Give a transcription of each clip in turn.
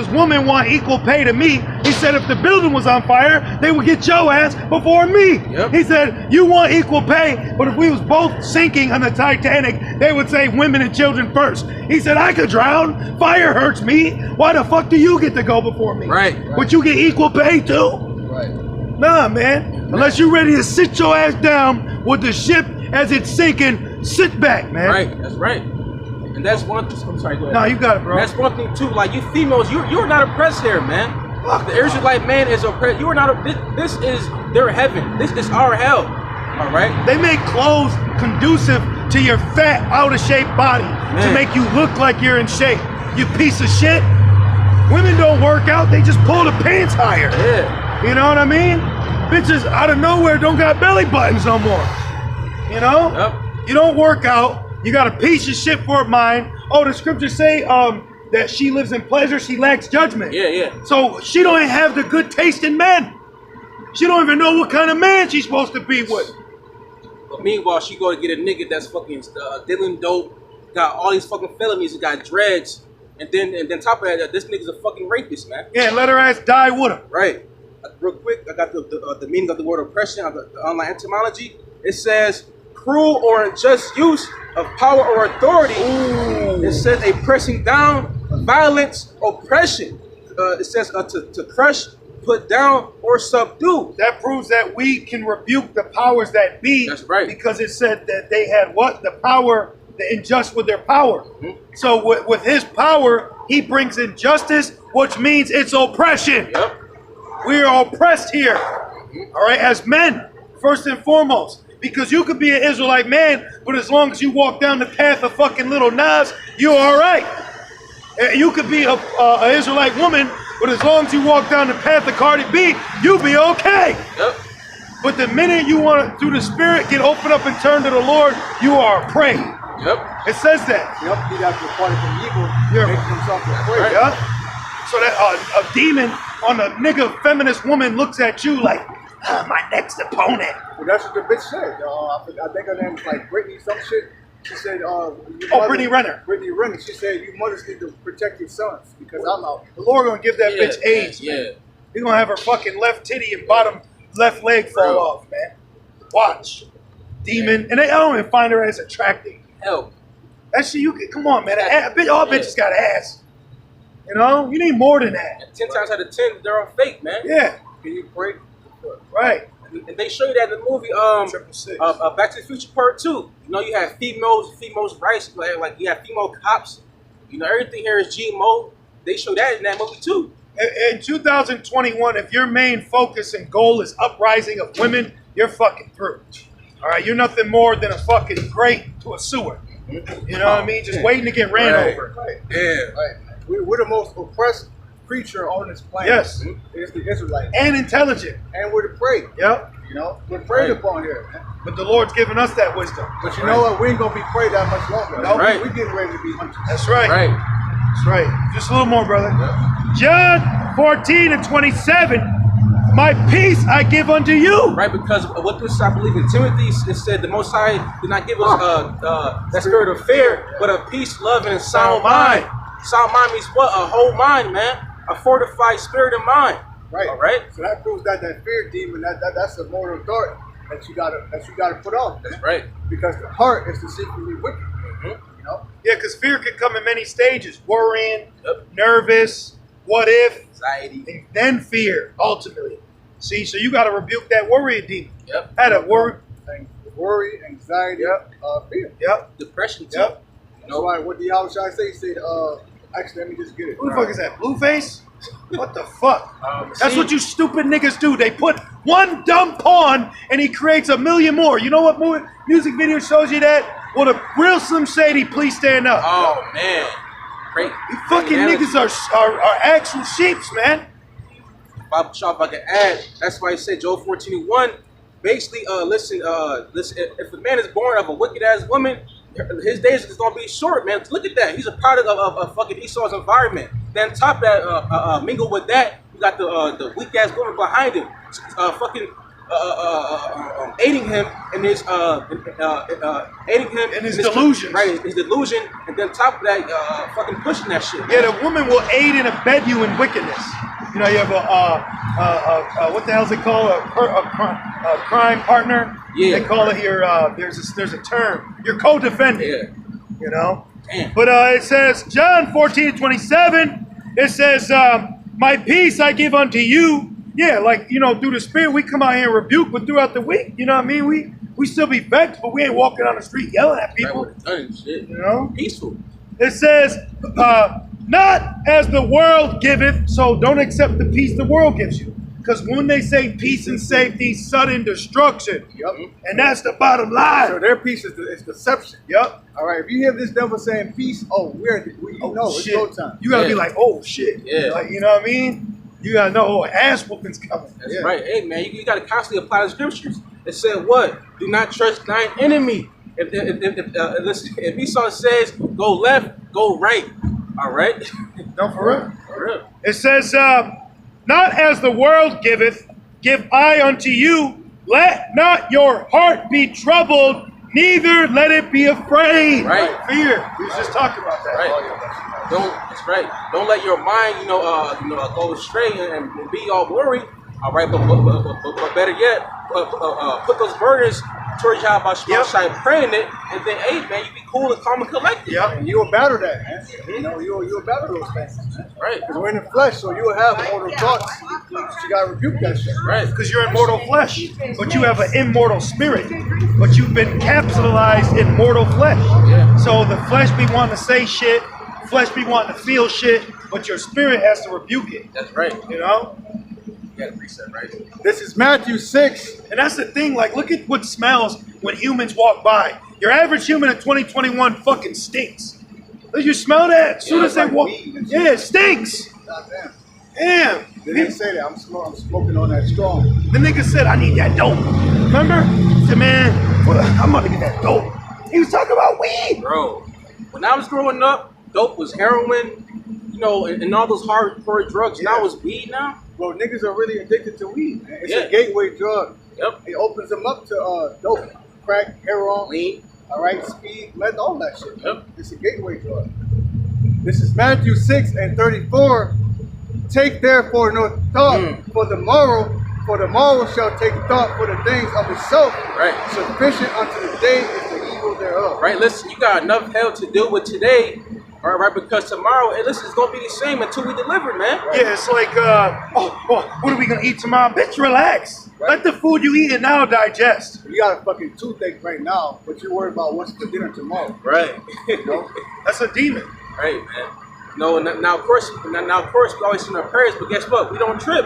because women want equal pay to me. He said if the building was on fire, they would get your ass before me. Yep. He said you want equal pay, but if we was both sinking on the Titanic, they would say women and children first. He said I could drown. Fire hurts me. Why the fuck do you get to go before me? Right. But you get equal pay too? Right. Nah, man. Unless you're ready to sit your ass down with the ship as it's sinking, sit back, man. Right. That's right. And that's one thing. I'm sorry, go ahead. No, you got it, bro. That's one thing too. Like you females, you're not oppressed here, man. The Israelite man is oppressed. You are not. This is their heaven. This is our hell. All right. They make clothes conducive to your fat, out of shape body to make you look like you're in shape. You piece of shit. Women don't work out. They just pull the pants higher. Yeah. You know what I mean? Bitches out of nowhere don't got belly buttons no more. You know? Yep. You don't work out. You got a piece of shit for a mind. Oh, the scriptures say that she lives in pleasure, she lacks judgment. Yeah, yeah. So she don't even have the good taste in men. She don't even know what kind of man she's supposed to be with. But meanwhile, she go to get a nigga that's fucking dealing dope, got all these fucking felonies, and got dreads, and then top of that, this nigga's a fucking rapist, man. Yeah, and let her ass die with him. Right. Real quick, I got the meaning of the word oppression, the online etymology. It says cruel or unjust use of power or authority. Ooh. It says a pressing down, violence, oppression. It says to crush, put down, or subdue. That proves that we can rebuke the powers that be. That's right. Because it said that they had what? The power, the unjust with their power. Mm-hmm. So with his power, he brings injustice, which means it's oppression. Yep. We are oppressed here. All right, as men, first and foremost. Because you could be an Israelite man, but as long as you walk down the path of fucking little Nas, you're all right. You could be a Israelite woman, but as long as you walk down the path of Cardi B, you'll be okay. Yep. But the minute you want to, through the Spirit, get opened up and turn to the Lord, you are a prey. Yep. It says that. Yep, he got departed from evil, making himself a prey. Right. Yeah. So that a demon on a nigga feminist woman looks at you like, my next opponent. Well, that's what the bitch said. I think her name was like Brittany some shit. She said, Brittany Renner. Brittany Renner. She said, you mothers need to protect your sons because I'm out. The Lord gonna give that bitch AIDS. Yeah. Man. He gonna have her fucking left titty and bottom left leg fall off, man. Watch. Demon. And I don't even find her as attractive. Hell. That shit, you can, come on, man. All bitches got ass. You know? You need more than that. And 10 times out of 10, they're all fake, man. Yeah. Can you pray? Right. And they show you that in the movie, 666. Back to the Future Part 2. You know, you have females rights, like you have female cops. You know, everything here is GMO. They show that in that movie too. In 2021, if your main focus and goal is uprising of women, you're fucking through. All right, you're nothing more than a fucking grate to a sewer. You know what I mean? Just waiting to get ran over. Right. Yeah. Right. We're the most oppressed creature on this planet. Yes. It's the Israelites. And intelligent. And we're the prey. Yep. You know, we're preyed upon here, man. But the Lord's given us that wisdom. But you know what? We ain't gonna be preyed that much longer. No. Right. We getting ready to be hunters. That's right. Right. That's right. Just a little more, brother. John 14:27. My peace I give unto you. Right, because what this I believe in Timothy, it said the Most High did not give us that spirit of fear, but of peace, love, and a sound mind. Sound mind means what? A whole mind, man. A fortified spirit and mind. Right. All right. So that proves that fear demon, that's a mortal thought that you gotta put off. That's right. Because the heart is deceitfully wicked. Mm-hmm. You know? Yeah, because fear can come in many stages. Worrying, nervous, what if, Anxiety. and then fear, ultimately. See, so you got to rebuke that worry demon. Yep. Had a worry. Worry, anxiety, fear. Yep. Depression too. Yep. That's why what the Yahushua say? He said, actually, let me just get it. Who the fuck is that? Blueface? What the fuck? That's see- what you stupid niggas do. They put one dumb pawn and he creates a million more. You know what music video shows you that? Well, the real Slim Shady, please stand up. Oh man. Great. You fucking niggas are actual sheeps, man. If I can add, that's why I said Job 14:1. Basically, listen. If a man is born of a wicked ass woman, his days is gonna be short, man. Look at that. He's a product of fucking Esau's environment. Then top that, mingle with that, you got the weak ass woman behind him, fucking aiding him in his delusions. Right, his delusion, and then top of that, fucking pushing that shit. Yeah, the woman will aid and abet you in wickedness. You know, you have what the hell's it called? A crime partner. Yeah. They call it your. There's a term. Your co-defendant. Yeah. You know. Damn. But it says John 14:27. It says, "My peace I give unto you." Yeah, like, you know, through the Spirit we come out here and rebuke, but throughout the week, you know what I mean? We still be vexed, but we ain't walking down the street yelling at people. Right, with a gun and shit. You know. Peaceful. It says, not as the world giveth, so don't accept the peace the world gives you. Because when they say peace and safety, sudden destruction. Yep. And that's the bottom line. So their peace is deception. Yep. All right. If you hear this devil saying peace, it's shit. go time. You got to be like, oh, shit. Yeah. Like, you know what I mean? You got to know, oh, ass whooping's coming. That's right. Hey, man, you got to constantly apply the scriptures. It said what? Do not trust thine enemy. If Esau says go left, go right. All right? No, for real. For real. It says, not as the world giveth, give I unto you. Let not your heart be troubled, neither let it be afraid. Right. Fear. We was just talking about that. Right. That's right. Don't let your mind, go astray and be all worried. All right, but better yet, put those burdens towards Yahweh Shai, praying it, and then, hey, man, you be cool and calm and collected. Yep. And you'll battle that, man. You know, you'll battle those things. Man. Right. Because we're in the flesh, so you'll have mortal thoughts. But you gotta rebuke that shit. Right. Because you're in mortal flesh, but you have an immortal spirit. But you've been capsulized in mortal flesh. Yeah. So the flesh be wanting to say shit, flesh be wanting to feel shit, but your spirit has to rebuke it. That's right. You know? You gotta reset, right? This is Matthew 6. And that's the thing, like, look at what smells when humans walk by. Your average human in 2021 fucking stinks. Did you smell that? As soon as they like walk, weed and shit. yeah, it stinks. Goddamn. Damn. They didn't say that. I'm smoking on that strong. The nigga said, I need that dope. Remember? He said, man, I'm about to get that dope. He was talking about weed. Bro, when I was growing up, dope was heroin, and all those hardcore drugs. Yeah. Now it's weed now. Well, niggas are really addicted to weed, man. It's Yeah. a gateway drug. Yep. It opens them up to dope, crack, heroin, Lean. all right, speed, meth, all that shit. Yep. It's a gateway drug. This is Matthew 6:34. Take therefore no thought for the morrow shall take thought for the things of itself. Right. Sufficient unto the day is the evil thereof. Right, listen, you got enough hell to deal with today, all right, because tomorrow, hey, listen, it's gonna be the same until we deliver, man. Yeah, it's like, what are we gonna eat tomorrow? Bitch, relax. Right. Let the food you eat now digest. You got a fucking toothache right now, but you're worried about what's for dinner tomorrow. Right. You know? That's a demon. Right, man. No, now of course we always sing our prayers, but guess what? We don't trip.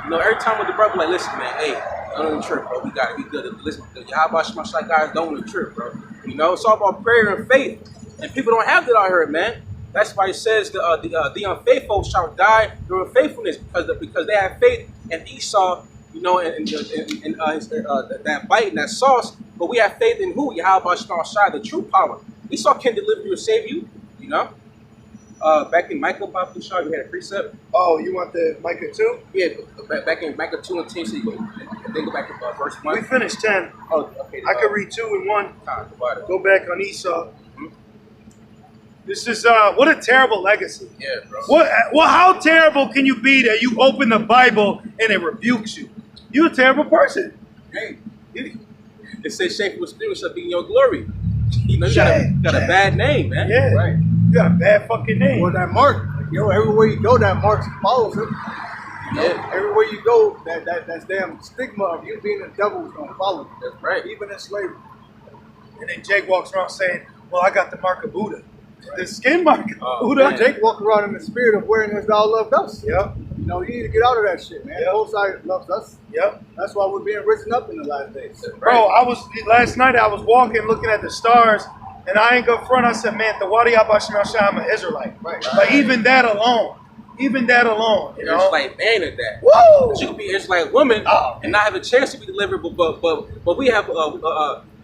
Every time with the brother, like, listen, man, hey, don't even trip, bro. We gotta be good. Listen, Yahweh Shai guys don't want to trip, bro. It's all about prayer and faith, and people don't have that out here, man. That's why it says the unfaithful shall die through faithfulness because they have faith in Esau, and that bite and that sauce. But we have faith in who? Yahweh Shai, the true power. Esau can deliver you or save you, Back in Micah, Bob Shaw, we had a precept. Oh, you want the Micah 2? Yeah, back in Micah 2 and 10, so you go back to verse 1. We finished 10. Oh, okay. I could read 2 and 1. Go back on Esau. Mm-hmm. This is, what a terrible legacy. Yeah, bro. How terrible can you be that you open the Bible and it rebukes you? You're a terrible person. Hey, it says shameful spirit shall be in your glory. You got a bad name, man. Yeah. Right. You got a bad fucking name. Well, that mark, everywhere you go, that mark follows him. Yeah. Everywhere you go, that's damn stigma of you being a devil is gonna follow you. That's right. Even in slavery. And then Jake walks around saying, well, I got the mark of Buddha. Right. The skin mark of Buddha. Man. Jake walked around in the spirit of wearing his thou loved us. Yep. You need to get out of that shit, man. Yep. Both sides loves us. Yep. That's why we're being risen up in the last days. Bro, last night I was walking looking at the stars, and I ain't go front. I said, man, the Wadi Abashimashah, I'm an Israelite. Right. But even that alone, you know? Israelite man at that. Woo! You could be an Israelite woman and not have a chance to be delivered, but we have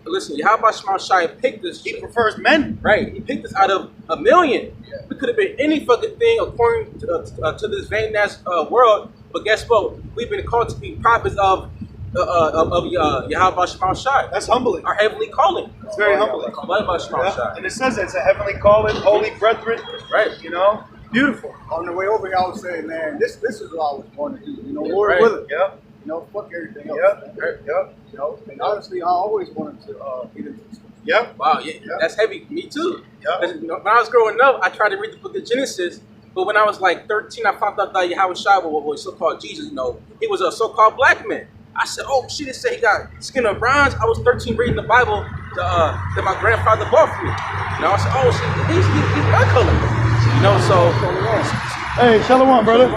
listen, Yahweh Shai picked us. He prefers men. Right, he picked us out of a million. Yeah. We could have been any fucking thing according to this vain ass world. But guess what? We've been called to be prophets of Yahweh Shema Shai. That's humbling. Our heavenly calling. It's very humbling. Yahweh Shema Yeah. Shai. And it says it's a heavenly calling, holy brethren. Right. You know, beautiful. On the way over here, I was saying, man, this is what I was born to do. You know, Yeah, Lord right. willing. Yeah. You know, fuck everything else. Yeah. man. Yeah. You know, and honestly, I always wanted to get into this. Yeah. Wow, yeah, Yeah. that's heavy. Me too. Yeah. 'Cause, you know, when I was growing up, I tried to read the book of Genesis, but when I was like 13, I found out that Yahweh Shai was so-called Jesus. You know, he was a so-called black man. I said, "Oh shit!" It said he got skin of bronze. I was 13 reading the Bible that my grandfather bought for me. You know, I said, "Oh shit, he's black color." You know, so Hey, Shalom, brother.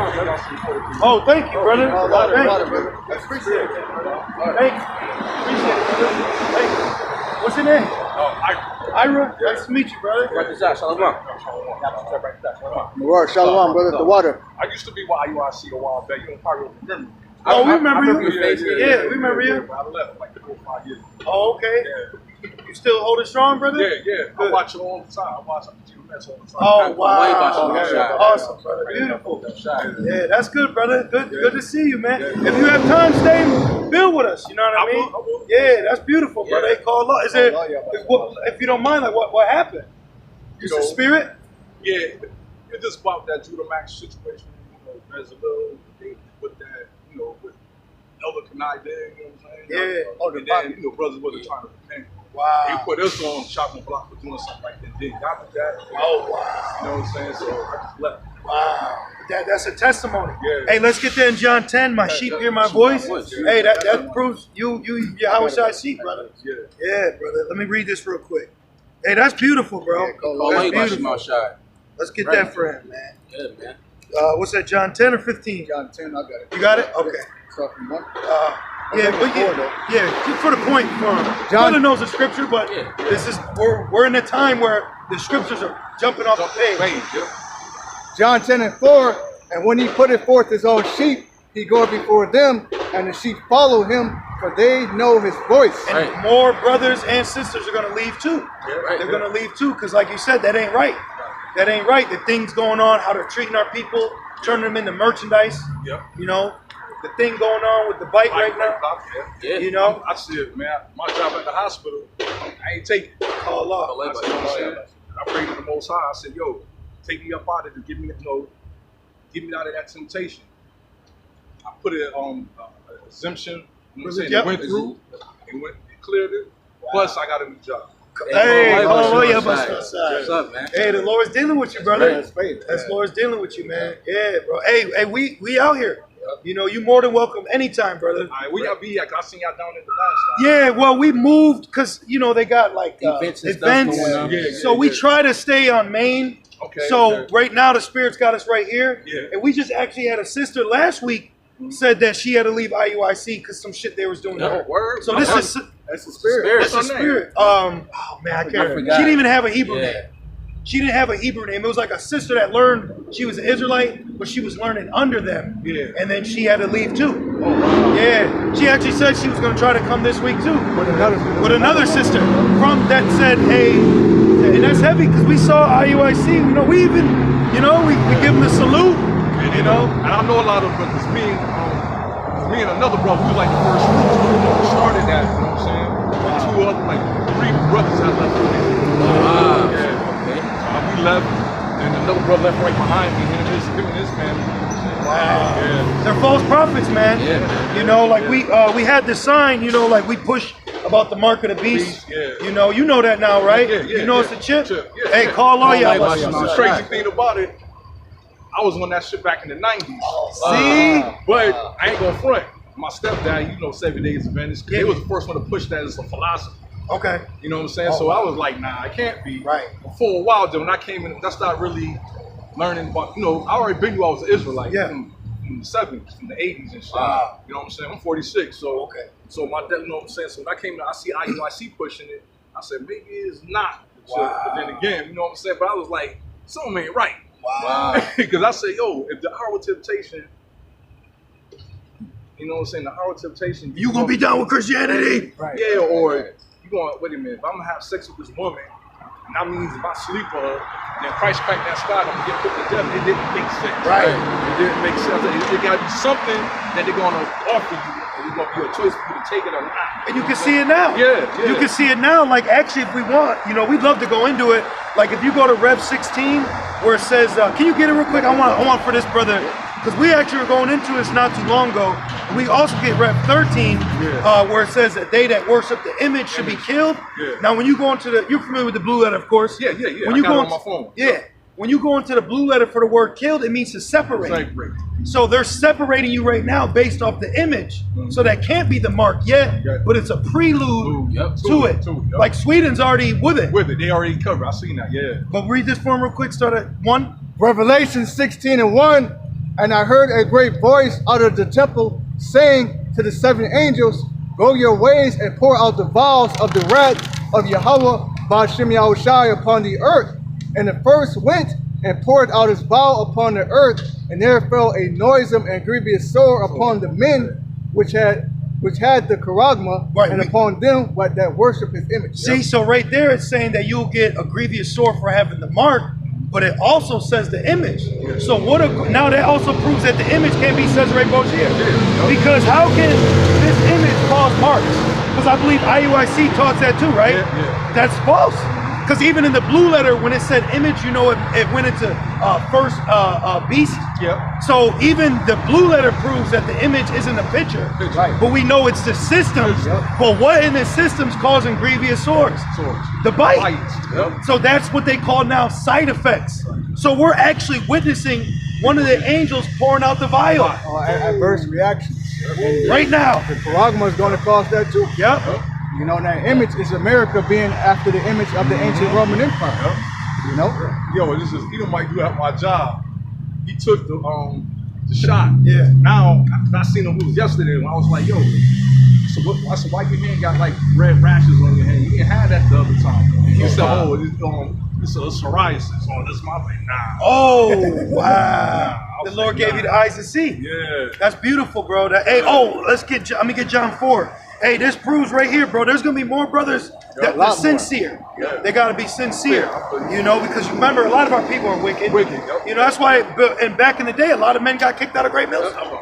Oh, thank you, brother. Water, Thank water, you. brother. I appreciate it, brother. Thank you. Appreciate it, brother. Hey, what's your name? Ira. Nice to meet you, brother. Shalom. Mubarak, shalom, brother. The water. I used to be YUIC a while back. You don't probably remember. Oh, we remember you. your face. Yeah, we remember you. I left like 4 or 5 years ago. Oh, okay. You still holding strong, brother? Yeah. I Good. watch it all the time. I watch GMS all the time. Oh, Way wow. back, yeah. Awesome, brother. Beautiful. Yeah, that's good, brother. Good to see you, man. If you have time, stay and build with us. You know what I mean? I will. Yeah, that's beautiful, brother. They call law. Is there, Oh, yeah, if you don't mind, like what happened? Just You the know, spirit? Yeah, it's just about that Judah Max situation. You know, there's a little thing with that, you know, with Elder Kanai there, you know what I'm saying? Yeah. Oh, the and Bible. then, you know, brothers wasn't trying to repent. They Wow. put us on chopping block for doing something like that. Then got to that. Oh, wow. You know what I'm saying? So I just left. Wow. That's a testimony. Yeah. Hey, let's get there in John 10. My sheep hear my voice. Hey, that proves you Yahweh Shai sheep, brother. Yeah. Yeah, brother. Let me read this real quick. Hey, that's beautiful, bro. Yeah, call Oh, That's way back, beautiful. Shema Shai. Let's get Right. that for him, man. Yeah, man. What's that, John 10 or 15? John 10, I got it. You got it? Okay. Start from 1. Yeah, Okay, but before, yeah, just for the point, John- Brother knows the scripture, but Yeah. this is we're in a time where the scriptures are jumping off the page. John 10 and 4, and when he putteth forth his own sheep, he goeth before them, and the sheep follow him, for they know his voice. And Right. more brothers and sisters are gonna leave too. Right. They're gonna leave too, because like you said, that ain't right. That ain't right. The things going on, how they're treating our people, turning them into merchandise. Yep. You know, the thing going on with the bike right now. Yeah. You know, I said, man, my job at the hospital, I ain't taking it. call law. Way I back, said, you know what I'm Shema saying? I prayed to the Most High. I said, yo, take me up out of it. Give me, get me out of that temptation. I put it on exemption. You know what I'm saying? Yep. It went through. It cleared it. Plus, I got a new job. Hey, Way call back, law, Shema yeah, Shai. but What's up, man? hey, the Lord's dealing with you, brother. That's faith. That's Lord's dealing with you, man. Yeah, bro. Hey, we out here. You know, you more than welcome anytime, brother. All right, where y'all be at? 'Cause I seen y'all down in the last time. Yeah, well, we moved because you know they got like Events and stuff going on. Yeah, so we try to stay on Main. Okay. So okay. right now the Spirit's got us right here. Yeah. And we just actually had a sister last week said that she had to leave IUIC because some shit they was doing to her. Word. So this Okay. is That's the spirit. Spirit. that's the What's her name? Spirit. Oh man, I can't. I She forgot. didn't even have a Hebrew Yeah. name. She didn't have a Hebrew name. It was like a sister that learned she was an Israelite, but she was learning under them. Yeah. And then she had to leave too. Oh, wow. Yeah. She actually said she was going to try to come this week too. With With another sister from that said, hey, and that's heavy because we saw IUIC. You know, we even, you know, we give them the salute. You know. And I know a lot of brothers. Me and another brother, we was like the first group started that. You know what I'm saying? And 2 other, like 3 brothers had left. Wow. Yeah. Okay. We left, and another brother left right behind me. Him and his family. Wow. Yeah. They're false prophets, man. Yeah, man. You know, like we had this sign, you know, like we push about the mark of the beast. Yeah. You know that now, right? Yeah, you know it's the chip? Chip, yeah, Hey, yeah. call all Oh, y'all. my See? gosh. The crazy thing about it, I was on that shit back in the 90s. But I ain't gonna front. My stepdad, you know, 7 Days Adventist, Yeah. they was the first one to push that as a philosophy. Okay. You know what I'm saying? Oh, so wow. I was like, nah, it can't be. Right. But for a while, then when I came in, that's not really learning about, you know, I already been knew I was an Israelite Yeah. from the 70s, from the 80s and shit. Wow. You know what I'm saying? I'm 46, so Okay. So my dad, you know what I'm saying? So when I came in, I see IUIC pushing it. I said, maybe it's not. Wow. But then again, you know what I'm saying? But I was like, something ain't right. Wow. Because I say, yo, if the hour of temptation, you know what I'm saying? The hour of temptation. You gonna be down with Christianity? Right. Yeah, or you going, wait a minute, if I'm gonna have sex with this woman, and that means if I sleep with her, and then Christ cracked that sky, I'm gonna get put to death. It didn't make sense. Right. It didn't make sense. It gotta be something that they're gonna offer you it's gonna be a choice for you to take it or not. And you can see it now. Yeah. You can see it now. Like, actually, if we want, we'd love to go into it. Like, if you go to Rev 16, where it says, can you get it real quick? I want for this brother, because we actually were going into this not too long ago. We also get Rev 13, where it says that they that worship the image should be killed. Yeah. Now, when you go into you're familiar with the blue letter, of course. Yeah. When you I got it on my phone. Yeah. When you go into the blue letter for the word killed, it means to separate. So they're separating you right now based off the image. So that can't be the mark yet, but it's a prelude to it. Like Sweden's already with it. They already covered. I seen that, yeah. But read this for him real quick, start at 1. Revelation 16:1, and I heard a great voice out of the temple saying to the 7 angels, go your ways and pour out the vials of the wrath of Yahweh Ba'ashem Yahushai upon the earth. And the first went and poured out his vial upon the earth, and there fell a noisome and grievous sore upon the men which had the charagma, and upon them that worship his image. See, so right there it's saying that you'll get a grievous sore for having the mark, but it also says the image. So now that also proves that the image can't be Cesare Borgia. Because how can this image cause marks? Because I believe IUIC taught that too, right? That's false. Because even in the blue letter, when it said image, it went into first beast. So even the blue letter proves that the image isn't a picture. But we know it's the systems. But what in the systems causing grievous sores? The bite. So that's what they call now side effects. So we're actually witnessing one of the angels pouring out the vial. Adverse reactions. Right now. The charagma is going to cause that too. That image is America being after the image of the ancient Roman Empire. Yo, this is Mike do at my job. He took the shot. Now I seen him lose yesterday. When I was like, yo, so why your hand got like red rashes on your hand? You didn't have that the other time. He said, oh, it's a psoriasis on this. I'm like, nah. Oh wow. The Lord gave you the eyes to see. That's beautiful, bro. Let me get John 4. Hey, this proves right here, bro. There's gonna be more brothers that are sincere. They gotta be sincere, because you remember a lot of our people are wicked. That's why. And back in the day, a lot of men got kicked out of Great Millstone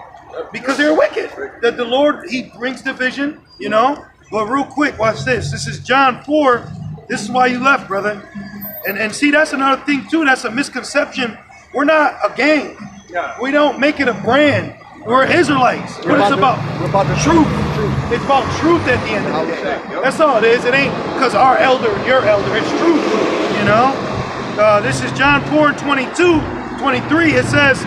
because they were wicked. That the Lord, He brings division. But real quick, watch this. This is John 4. This is why you left, brother. And see, that's another thing too. That's a misconception. We're not a gang. We don't make it a brand. We're Israelites. What it's about? We're about the truth. It's about truth at the end of the day. That's all it is. It ain't because our elder and your elder. It's truth. This is John 4:22-23. It says,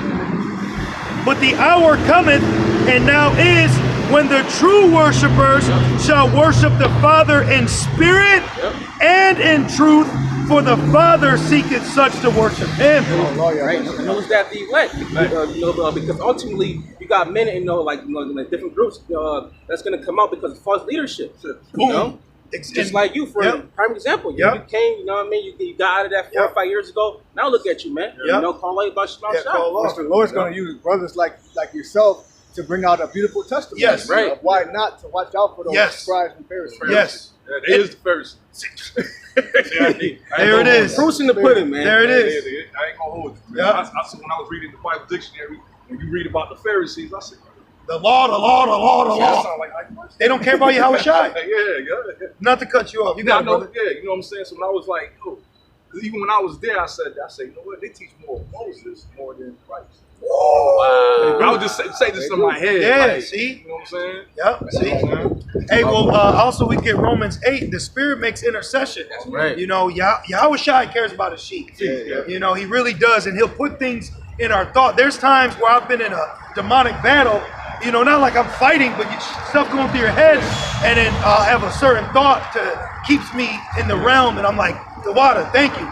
but the hour cometh, and now is, when the true worshipers shall worship the Father in spirit and in truth, for the Father seeketh such to worship Him. Right. Knows that the elect, because ultimately you got men in like different groups that's going to come out because of false leadership. Just like you, for a prime example, you came, you got out of that 4 or 5 years ago. Now look at you, man. Call out about the Lord's going to use brothers like yourself to bring out a beautiful testimony. Yes, right. Why not to watch out for those scribes and Pharisees? Yes. It is the Pharisees. There it is. Proofs in the pudding, man. There it is. I ain't gonna hold you. I said when I was reading the Bible dictionary, when you read about the Pharisees, I said, the law. They don't care about Yahushua. Not to cut you off. You got it, brother. Yeah, you know what I'm saying? So when I was like, even when I was there, I said, you know what? They teach more of Moses more than Christ. Wow. I would just say this in my head. Yeah, see? You know what I'm saying? Yep, see? Hey, well, also we get Romans 8. The Spirit makes intercession. That's right. Yahushua cares about his sheep. He really does, and He'll put things in our thought. There's times where I've been in a demonic battle, not like I'm fighting, but stuff going through your head, and then I'll have a certain thought that keeps me in the realm, and I'm like, the water, thank you.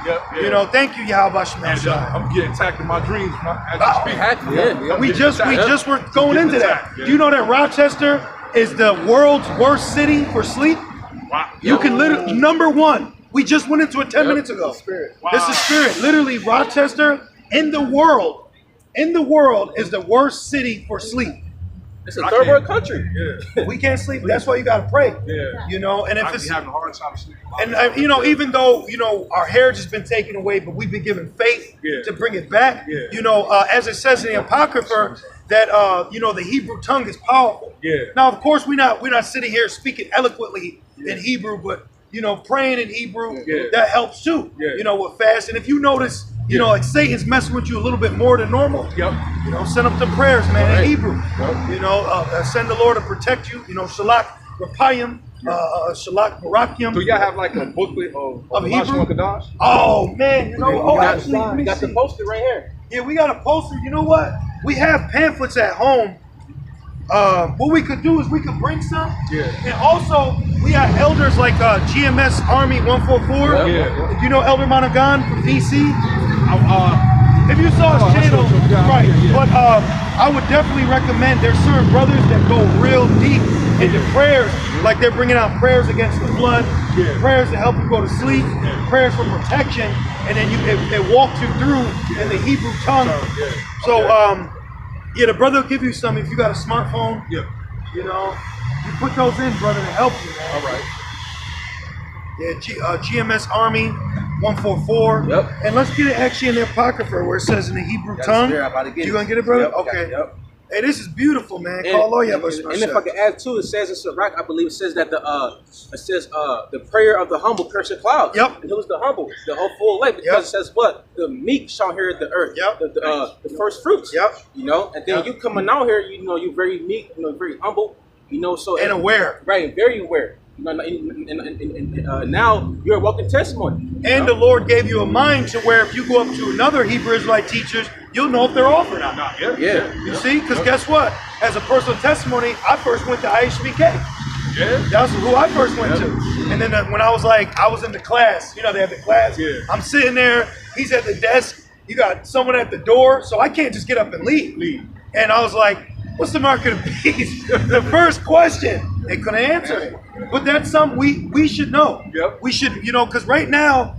Thank you, Yahweh Shemel. I'm getting attacked in my dreams as I speak. We just were going into that. Do you know that Rochester is the world's worst city for sleep? Wow. You can literally, number one, we just went into it 10 minutes ago. This is Spirit. Literally, Rochester in the world is the worst city for sleep. It's a third world country. Yeah. We can't sleep. That's why you gotta pray. Yeah. You know, and if I it's be having a hard time sleeping. and you know, even though our heritage has been taken away, but we've been given faith to bring it back. Yeah. You know, as it says in the Apocrypha, that the Hebrew tongue is powerful. Yeah. Now, of course, we're not sitting here speaking eloquently in Hebrew, but praying in Hebrew that helps too. Yeah. You know, with fast. And if you notice, like Satan's messing with you a little bit more than normal. Yep. Send up the prayers, man, in Hebrew. Yep. Send the Lord to protect you. Shalak Rapayim, Shalak Barakim. Do y'all have like a booklet of Hebrew? Kadash? Oh man, actually, let me got see. the poster right here. Yeah, we got a poster. You know what? We have pamphlets at home. What we could do is we could bring some. Yeah. And also, we have elders like GMS Army 144. Yeah. You know Elder Monaghan from DC? If you saw I his channel, saw some, right. yeah. But I would definitely recommend, there's certain brothers that go real deep into prayers. Like they're bringing out prayers against the flood, prayers to help you go to sleep, prayers for protection, and then it walks you through in the Hebrew tongue. So, the brother will give you some if you got a smartphone. Yeah. You put those in, brother, to help you, man. All right. Yeah, GMS Army 144. Yep. And let's get it actually in the Apocrypha where it says in the Hebrew tongue. You gonna get it, brother? Yep, Okay. Yep. Hey, this is beautiful, man. And if I can add too, it says in Sirach, I believe it says that the prayer of the humble curse the clouds. Yep. And who's the humble? The whole full life. Because it says what? The meek shall inherit the earth. Yep. The first fruits. Yep. And then you coming out here, you're very meek, very humble, so And aware. Right, very aware. And now you're a walking testimony. And the Lord gave you a mind to where if you go up to another Hebrew Israelite teachers, you'll know if they're off or not. Yeah. You see? Because guess what? As a personal testimony, I first went to IHBK. Yeah. That's who I first went to. And then when I was in the class, they have the class. Yeah. I'm sitting there. He's at the desk. You got someone at the door. So I can't just get up and leave. And I was like, what's the mark of the beast? The first question. They couldn't answer it. But that's something we should know. Yep. We should, because right now,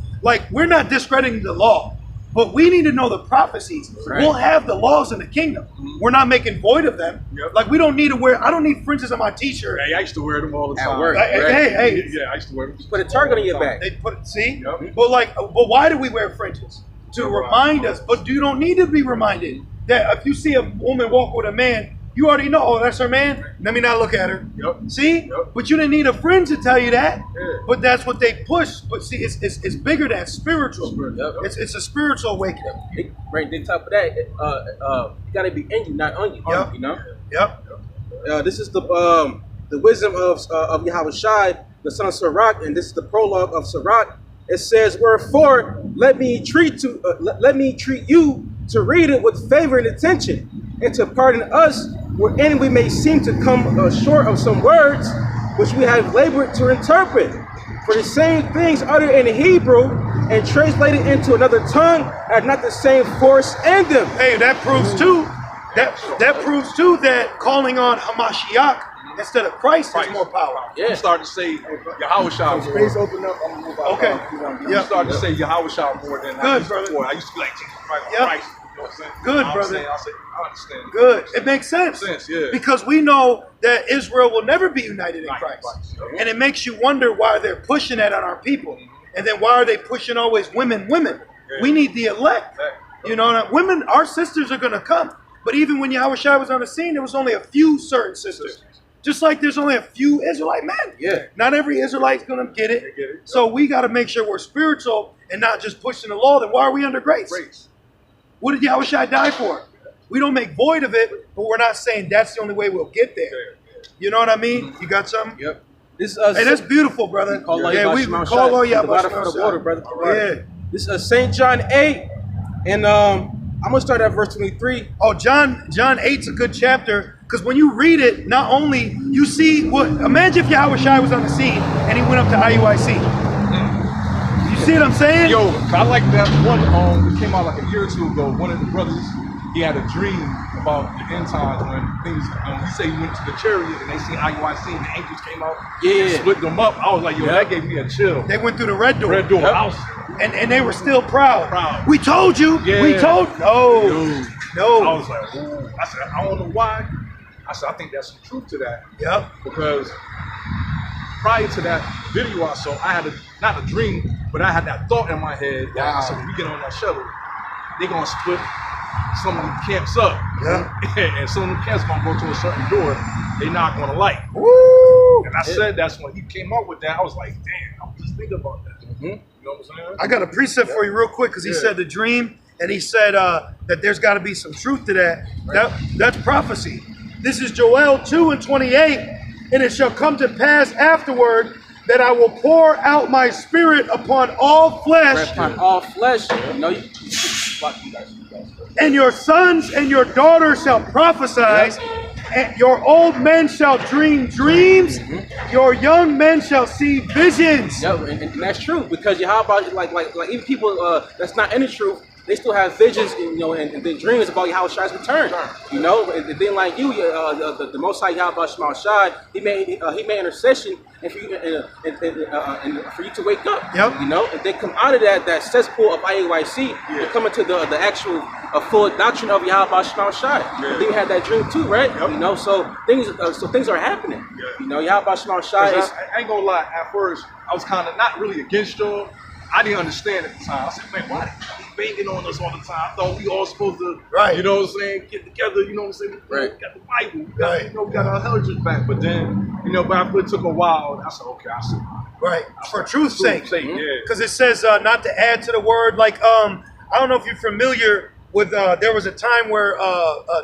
we're not discrediting the law, but we need to know the prophecies. Right. We'll have the laws in the kingdom. We're not making void of them. Yep. We don't need to I don't need fringes on my t-shirt. Hey, I used to wear them all the At time. work. Hey. Yeah, I used to wear them. Put a target on your back. They put it, see? Yep. But why do we wear fringes? To remind us. But you don't need to be reminded that if you see a woman walk with a man, you already know, oh, that's her man. Let me not look at her. Yep. See? Yep. But you didn't need a friend to tell you that. Yeah. But that's what they push. But see, it's bigger than spiritual. Yep. It's a spiritual awakening. Right, on top of that, you gotta be in you, not on you. Yep. Yep. This is the wisdom of Yahweh Shai, the son of Sirach, and this is the prologue of Sirach. It says, "Wherefore, let me treat you to read it with favor and attention, and to pardon us wherein we may seem to come short of some words which we have labored to interpret. For the same things uttered in Hebrew and translated into another tongue have not the same force in them." Hey, that proves too. That proves too that calling on Hamashiach instead of Christ has more power. Yeah. You start to say Yahweh Shah more. Space open up. I'm gonna move out. Okay. You start to say Yahweh Shah more than I Good, used brother. before. I used to be like Jesus Christ. Yep. Christ. You know what I'm saying? Good, You know what I'm brother. saying? I understand. Good. It makes sense. Yeah. Because we know that Israel will never be united in Right, Christ. right. And it makes you wonder why they're pushing that on our people. And then why are they pushing always women? Yeah. We need the elect. Women, our sisters are going to come. But even when Yahweh Shai was on the scene, there was only a few certain sisters. Just like there's only a few Israelite men. Yeah. Not every Israelite's going to get it. They get it. So we got to make sure we're spiritual and not just pushing the law. Then why are we under grace? Grace. What did Yahweh Shai die for? We don't make void of it, but we're not saying that's the only way we'll get there. You know what I mean? You got something? Yep. This Hey, that's beautiful, brother. Call We Shai. call all The water Yahweh for the Shai. water, brother. Yeah. This is St. John 8, and I'm gonna start at verse 23. Oh, John 8's a good chapter because when you read it, not only you see what. Imagine if Yahweh Shai was on the scene and he went up to IUIC. You see what I'm saying? Yo, I like that one. It came out like a year or two ago. One of the brothers, he had a dream about the end times when things. He said he went to the chariot and they seen IUIC and the angels came out. Yeah. And split them up. I was like, yo, that gave me a chill. They went through the red door. Red door. Yep. I was, And they were still proud. Proud. We told you. Yeah. We told. No. dude. No. I was like, ooh. I said, I don't know why. I said, I think there's some truth to that. Yep. Because prior to that video I saw, I had not a dream, but I had that thought in my head that I said, when we get on that shuttle, they're gonna split some of the camps up. Yeah. And some of the camps gonna go to a certain door they're not gonna like. Woo! And I said that's when he came up with that. I was like, damn, I was just thinking about that. You know what I'm saying? I got a precept for you real quick because he said the dream and he said that there's got to be some truth to that. That's prophecy. This is Joel 2:28, and it shall come to pass afterward that I will pour out my spirit upon all flesh. Upon all flesh. You know, And your sons and your daughters shall prophesy, and your old men shall dream dreams, your young men shall see visions. Yeah, and that's true because how about like even people that's not in the truth, they still have visions, and, and then dreams about Yahweh return. You know, and then like you, the Most High Yahweh Shai, he made intercession and for you and for you to wake up. Yep. You know, and they come out of that cesspool of IAYC and come into the actual full doctrine of Yahweh Shai. And then you had that dream too, right? Yep. You know, so things are happening. Yeah. You know, Yahweh Shai is. I ain't gonna lie. At first, I was kind of not really against y'all. I didn't understand at the time. I said, man, why he banging on us all the time? I thought we all supposed to, you know what I'm saying, get together, you know what I'm saying? Right. We got the Bible, we got, we got our heritage back. But then, but after it took a while, I said, okay, I see. Right. For truth's sake. Yeah. Because it says not to add to the word. Like, I don't know if you're familiar with, there was a time where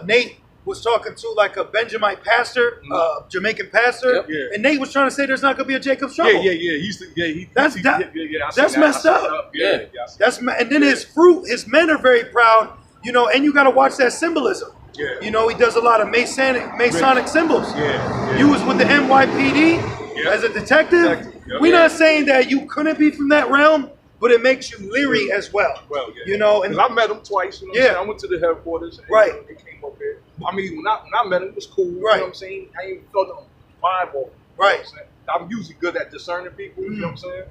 Nate was talking to like a Benjamite pastor, Jamaican pastor, and Nate was trying to say there's not going to be a Jacob's trouble. Yeah. He used to, That's messed up. And then his men are very proud, and you got to watch that symbolism. Yeah. He does a lot of Masonic symbols. Yeah. You was with the NYPD as a detective. We're not saying that you couldn't be from that realm, but it makes you leery as well. And I met him twice. I went to the headquarters. And, they came up here. I mean, when I met him, it was cool. You know what I'm saying? I ain't felt no vibe off. Right. I'm usually good at discerning people. You know what I'm saying?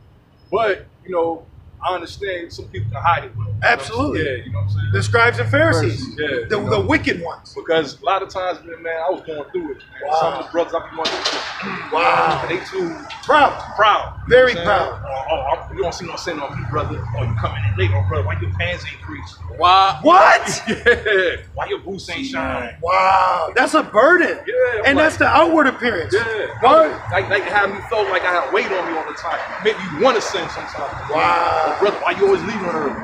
But I understand some people can hide it well. Absolutely. Yeah, you know what I'm saying? The scribes and Pharisees. Yeah. The wicked ones. Because a lot of times, man, I was going through it. Man. Some of the brothers I be going through it. Wow. They too proud. Very proud. You don't see no sin on me, brother. Oh, you coming in late, brother. Why your pants ain't creased? Wow. What? Yeah. Why your boots ain't shine? Wow. That's a burden. Yeah. And that's the outward appearance. Yeah. Like have me felt like I had weight on me all the time. Maybe you want to sin sometimes. Wow. Oh, brother, why you always leaving early?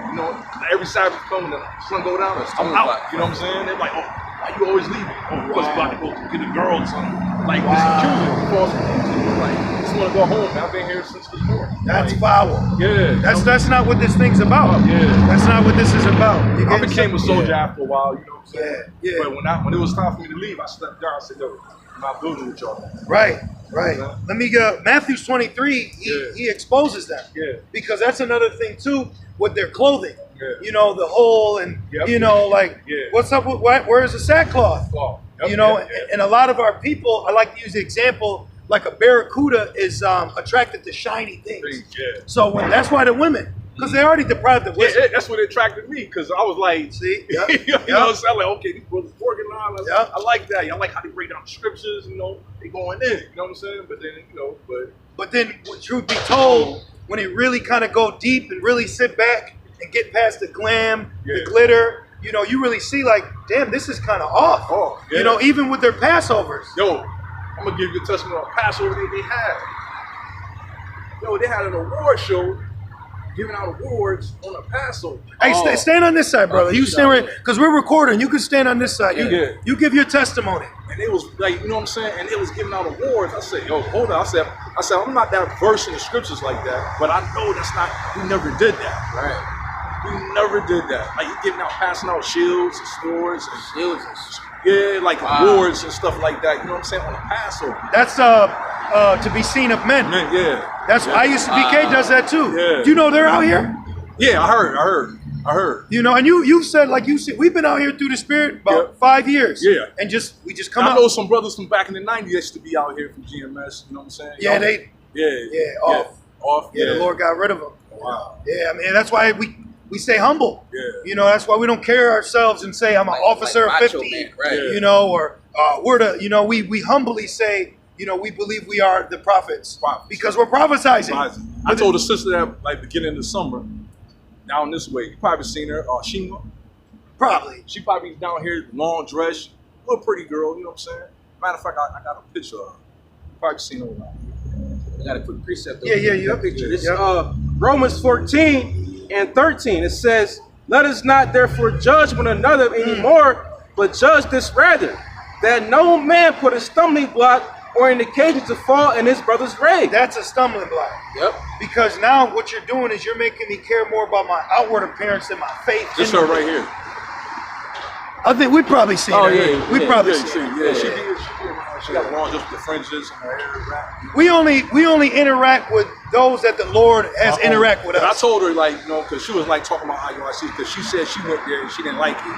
Every Sabbath coming, the sun go down, I'm out. You know what I'm saying? They're like, oh, why you always leaving? Oh, because about to go get a girl or something. Like, it's accusing. False accusing. Like, I just want to go home, man. I've been here since this morning. That's foul. Yeah. That's not what this thing's about. That's not what this is about. I became a soldier after a while, you know what I'm saying? Yeah. But when it was time for me to leave, I stepped down. I said, yo, I'm not building with y'all. Right. Let me go. Matthew 23, he exposes them. Yeah. Because that's another thing, too, with their clothing. Yeah. The hole and, what's up with, where's the sackcloth? And a lot of our people, I like to use the example, like a barracuda is attracted to shiny things. Yeah. So that's why the women, because they already deprived the wisdom. Yeah, that's what attracted me, because I was like, see, you know what I'm saying? Like, okay, these brothers organized. I like that. I like how they break down the scriptures, they going in, you know what I'm saying? But then, But then, truth be told, when it really kind of go deep and really sit back and get past the glam, the glitter, you really see like, damn, this is kind of off. Oh, yeah. Even with their Passovers. Yo, I'm going to give you a testimony on Passover they had. Yo, they had an award show giving out awards on a Passover. Hey, stand on this side, brother. You stand right, because we're recording. You can stand on this side. You give your testimony. And it was like, you know what I'm saying? And it was giving out awards. I said, yo, hold on. I said, I'm not that versed in the scriptures like that, but I know we never did that. Right. We never did that. Like, you passing out shields and swords and shields. Like awards and stuff like that. You know what I'm saying? On the Passover. That's to be seen of men. That's I used to. BK does that too. Yeah. Do you know they're out here? Yeah, I heard. And you said, like you said, we've been out here through the Spirit about 5 years. Yeah. And we just come out. I know some brothers from back in the 90s used to be out here from GMS. You know what I'm saying? Yeah, off. Off. Yeah, the Lord got rid of them. Wow. Yeah, I mean, that's why we we stay humble. Yeah. You know, that's why we don't carry ourselves and say I'm an officer like of macho 50. man, right. You know, or we're the. You know, we humbly say, you know, we believe we are the prophets because we're prophesying. I told a sister that like beginning of the summer, down this way. You probably seen her, Shima. Probably. She probably down here, long dress, little pretty girl. You know what I'm saying? Matter of fact, I got a picture of her. You probably seen her. I got a quick precept. Yeah. Picture. This Romans 14 and 13. It says, "Let us not therefore judge one another anymore, but judge this rather, that no man put a stumbling block or an occasion to fall in his brother's race." That's a stumbling block. Yep. Because now what you're doing is you're making me care more about my outward appearance than my faith. This her right here. I think we probably seen her. We probably seen her. She got long just with the fringes and her hair. We only interact with those that the Lord has interact with us. I told her, like, you know, because she was like talking about IUIC, because she said she went there and she didn't like it.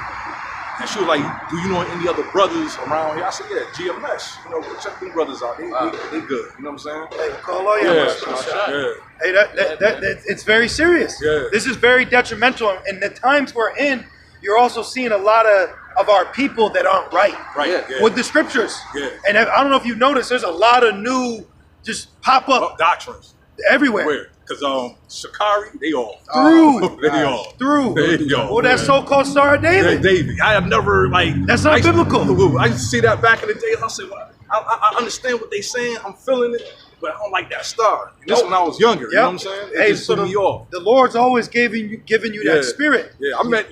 And she was like, "Do you know any other brothers around here?" I said, "Yeah, GMS. You know, check them brothers out. They good. You know what I'm saying?" Hey, call all y'all. Yeah. Hey, that it's very serious. Yeah. This is very detrimental. And the times we're in, you're also seeing a lot of our people that aren't right. Right. Yeah. With the scriptures. Yeah. And I don't know if you've noticed, there's a lot of new just pop up doctrines everywhere. Where? Because Shikari, they all through. They all Through. They all. Well, that so-called Star of David. David. I have never That's not biblical. I used to see that back in the day. I said, well, I understand what they saying. I'm feeling it, but I don't like that star. And this when I was younger. You know what I'm saying? It just threw me off. The Lord's always giving you that spirit. Yeah, I met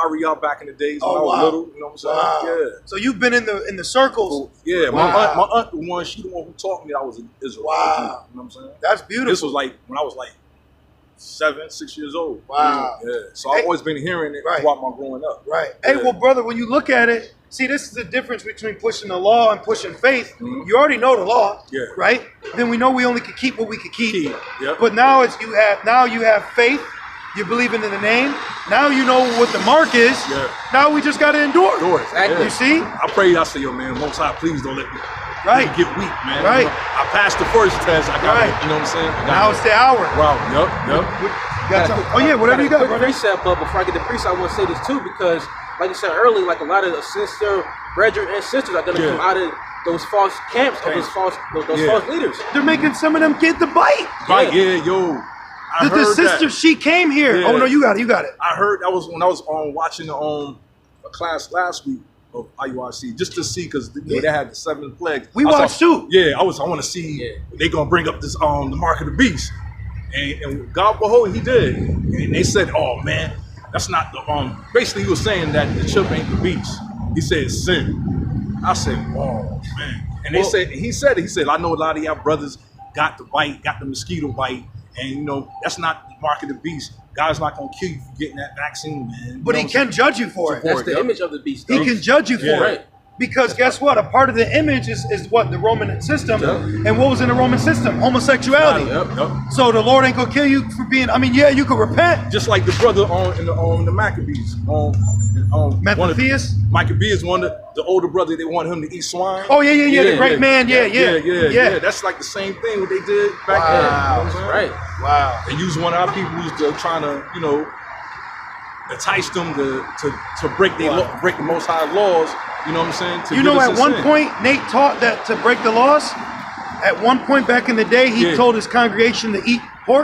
Ariel back in the days when I was little. You know what I'm saying? Wow. Yeah. So you've been in the circles. Yeah, my aunt, the one, she the one who taught me I was an Israelite. Wow. You know what I'm saying? That's beautiful. This was like when I was like 6 years old. Wow. Yeah. So I've always been hearing it throughout my growing up. Right. Yeah. Hey, well, brother, when you look at it, see, this is the difference between pushing the law and pushing faith. You already know the law, right? Then we know we only could keep what we could keep. Yep. But now you have faith. You're believing in the name. Now you know what the mark is. Yeah. Now we just got to endure. Exactly. You see? I prayed. I said, "Yo, man, Most High, please don't let me get weak, man." Right. You know, I passed the first test. I got it. You know what I'm saying? Now it's the hour. Wow. Yep. Oh yeah, whatever you got, brother. Precept, but before I get the precept, I want to say this too, because like I said earlier, like a lot of the sister, brethren, and sisters are going to come out of those false camps, of those false leaders. They're making some of them get the bite. Right. Yeah. Yo. The sister, she came here. Yeah. Oh no, you got it. I heard that was when I was watching a class last week of IUIC just to see, because they had the 7 plagues. We watched too. Yeah, I want to see they gonna bring up this the mark of the beast, and God behold, he did, and they said, "Oh man, that's not the Basically, he was saying that the chip ain't the beast. He said it's sin." I said, "Oh man," and he said, "I know a lot of y'all brothers got the bite, got the mosquito bite." And you know, that's not the mark of the beast. God's not gonna kill you for getting that vaccine, man. But he can judge you for it. That's the image of the beast. He can judge you for it. Because guess what? A part of the image is what? The Roman system. And what was in the Roman system? Homosexuality. So the Lord ain't gonna kill you for being, you could repent. Just like the brother on the Maccabees. Mattathias? Maccabees, the older brother, they wanted him to eat swine. Oh yeah, the great man, yeah. That's like the same thing what they did back then. You know what I'm saying? Right. Wow. They used one of our people who's trying to, entice them to break the Most High laws. You know what I'm saying? At one point, Nate taught that to break the laws. At one point back in the day, he told his congregation to eat